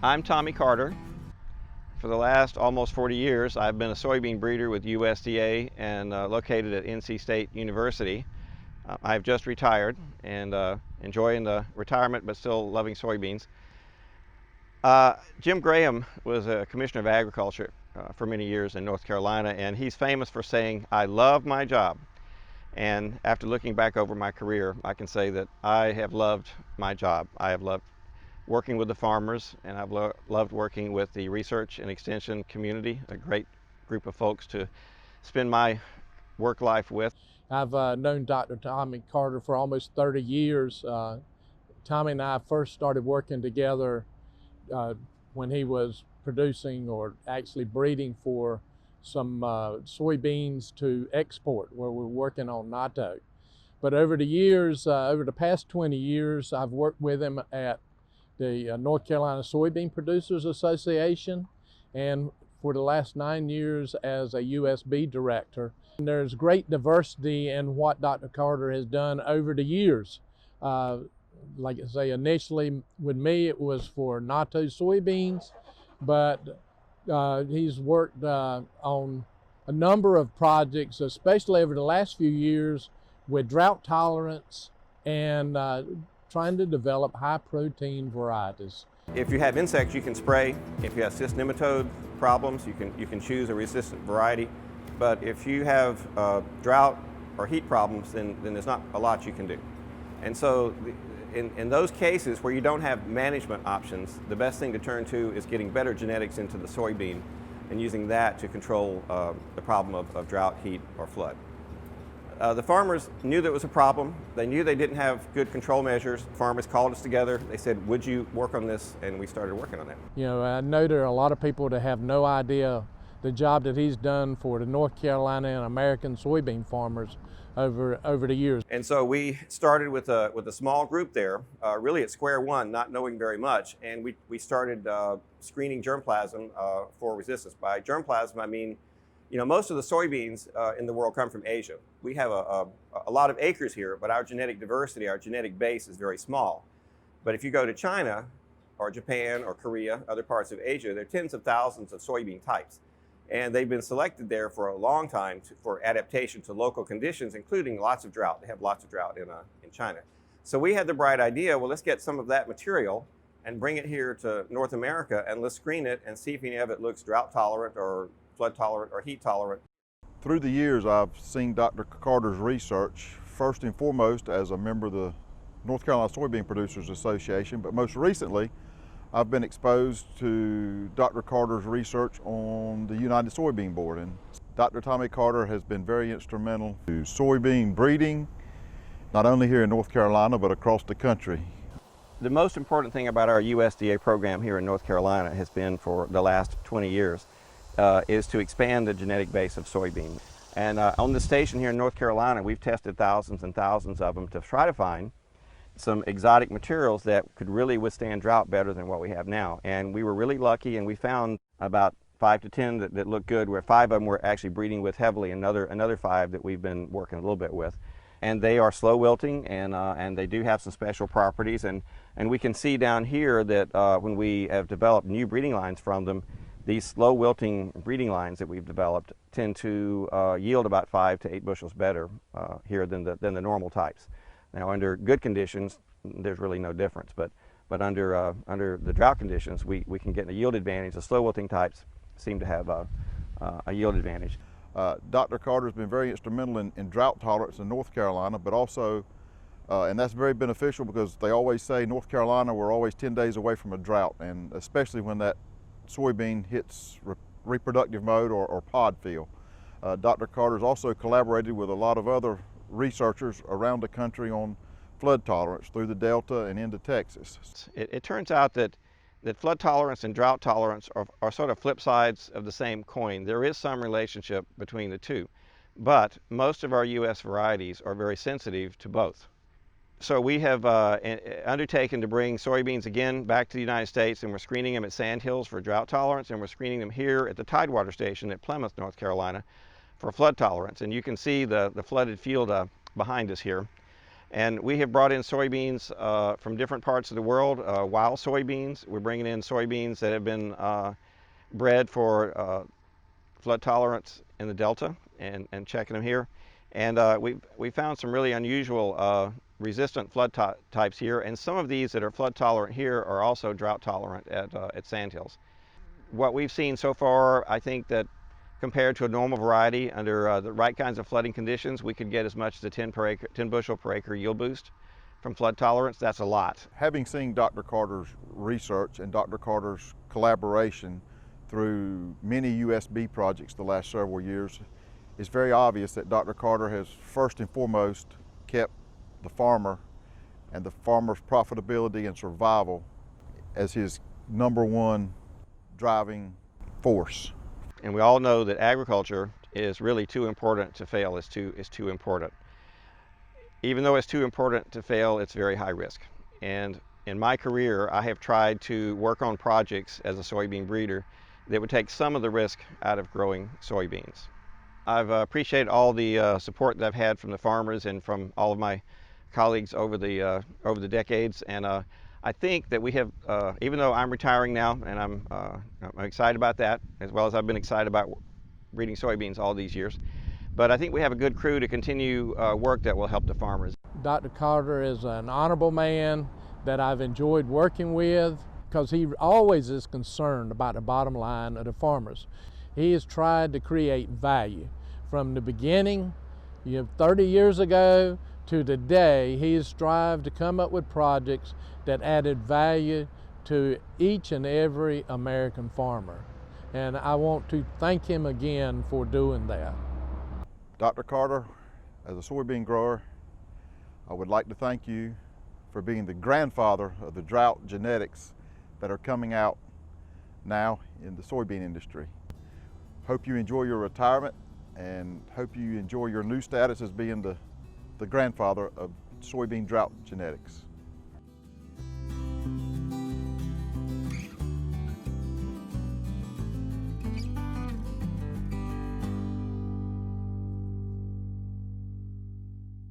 I'm Tommy Carter. For the last almost 40 years, I've been a soybean breeder with USDA and located at NC State University. I've just retired and enjoying the retirement, but still loving soybeans. Jim Graham was a commissioner of agriculture for many years in North Carolina, and he's famous for saying, "I love my job." And after looking back over my career, I can say that I have loved my job. I have loved working with the farmers, and I've loved working with the research and extension community, a great group of folks to spend my work life with. I've known Dr. Tommy Carter for almost 30 years. Tommy and I first started working together when he was producing or actually breeding for some soybeans to export, where we're working on natto. But over the years, over the past 20 years, I've worked with him at the North Carolina Soybean Producers Association, and for the last 9 years as a USB director. And there's great diversity in what Dr. Carter has done over the years. Like I say, initially with me it was for natto soybeans, but he's worked on a number of projects, especially over the last few years with drought tolerance and trying to develop high protein varieties. If you have insects, you can spray. If you have cyst nematode problems, you can choose a resistant variety. But if you have drought or heat problems, then there's not a lot you can do. And so in those cases where you don't have management options, the best thing to turn to is getting better genetics into the soybean and using that to control the problem of drought, heat, or flood. The farmers knew there was a problem. They knew they didn't have good control measures. Farmers called us together. They said, "Would you work on this?" And we started working on that. You know, I know there are a lot of people that have no idea the job that he's done for the North Carolina and American soybean farmers over the years. And so we started with a small group there, really at square one, not knowing very much. And we started screening germplasm for resistance. By germplasm, I mean, you know, most of the soybeans in the world come from Asia. We have a lot of acres here, but our genetic diversity, our genetic base is very small. But if you go to China or Japan or Korea, other parts of Asia, there are tens of thousands of soybean types. And they've been selected there for a long time for adaptation to local conditions, including lots of drought. They have lots of drought in China. So we had the bright idea, well, let's get some of that material and bring it here to North America, and let's screen it and see if any of it looks drought tolerant or flood tolerant or heat tolerant. Through the years, I've seen Dr. Carter's research, first and foremost as a member of the North Carolina Soybean Producers Association, but most recently, I've been exposed to Dr. Carter's research on the United Soybean Board. And Dr. Tommy Carter has been very instrumental to soybean breeding, not only here in North Carolina, but across the country. The most important thing about our USDA program here in North Carolina has been for the last 20 years is to expand the genetic base of soybeans. And on the station here in North Carolina, we've tested thousands and thousands of them to try to find some exotic materials that could really withstand drought better than what we have now. And we were really lucky, and we found about 5 to 10 that looked good, where 5 of them we're actually breeding with heavily, another 5 that we've been working a little bit with. And they are slow wilting, and they do have some special properties. And we can see down here that when we have developed new breeding lines from them, these slow wilting breeding lines that we've developed tend to yield about 5 to 8 bushels better here than the normal types. Now, under good conditions, there's really no difference, but under the drought conditions, we can get a yield advantage. The slow wilting types seem to have a yield advantage. Dr. Carter has been very instrumental in drought tolerance in North Carolina, but also, and that's very beneficial because they always say North Carolina, we're always 10 days away from a drought, and especially when that soybean hits reproductive mode or pod fill. Dr. Carter's also collaborated with a lot of other researchers around the country on flood tolerance through the Delta and into Texas. It turns out that flood tolerance and drought tolerance are sort of flip sides of the same coin. There is some relationship between the two, but most of our U.S. varieties are very sensitive to both. So we have undertaken to bring soybeans again back to the United States, and we're screening them at Sandhills for drought tolerance, and we're screening them here at the Tidewater Station at Plymouth, North Carolina, for flood tolerance. And you can see the flooded field behind us here. And we have brought in soybeans from different parts of the world, wild soybeans. We're bringing in soybeans that have been bred for flood tolerance in the Delta and checking them here. And we found some really unusual resistant flood types here, and some of these that are flood tolerant here are also drought tolerant at Sandhills. What we've seen so far, I think that compared to a normal variety, under the right kinds of flooding conditions, we could get as much as a 10 bushel per acre yield boost from flood tolerance. That's a lot. Having seen Dr. Carter's research and Dr. Carter's collaboration through many USB projects the last several years, it's very obvious that Dr. Carter has first and foremost kept the farmer and the farmer's profitability and survival as his #1 driving force. And we all know that agriculture is really too important to fail. It's too important. Even though it's too important to fail, it's very high risk. And in my career, I have tried to work on projects as a soybean breeder that would take some of the risk out of growing soybeans. I've appreciated all the support that I've had from the farmers and from all of my colleagues over the decades, and I think that we have, even though I'm retiring now, and I'm excited about that, as well as I've been excited about breeding soybeans all these years, but I think we have a good crew to continue work that will help the farmers. Dr. Carter is an honorable man that I've enjoyed working with because he always is concerned about the bottom line of the farmers. He has tried to create value from the beginning, 30 years ago, to today. He has strived to come up with projects that added value to each and every American farmer. And I want to thank him again for doing that. Dr. Carter, as a soybean grower, I would like to thank you for being the grandfather of the drought genetics that are coming out now in the soybean industry. Hope you enjoy your retirement and hope you enjoy your new status as being the grandfather of soybean drought genetics.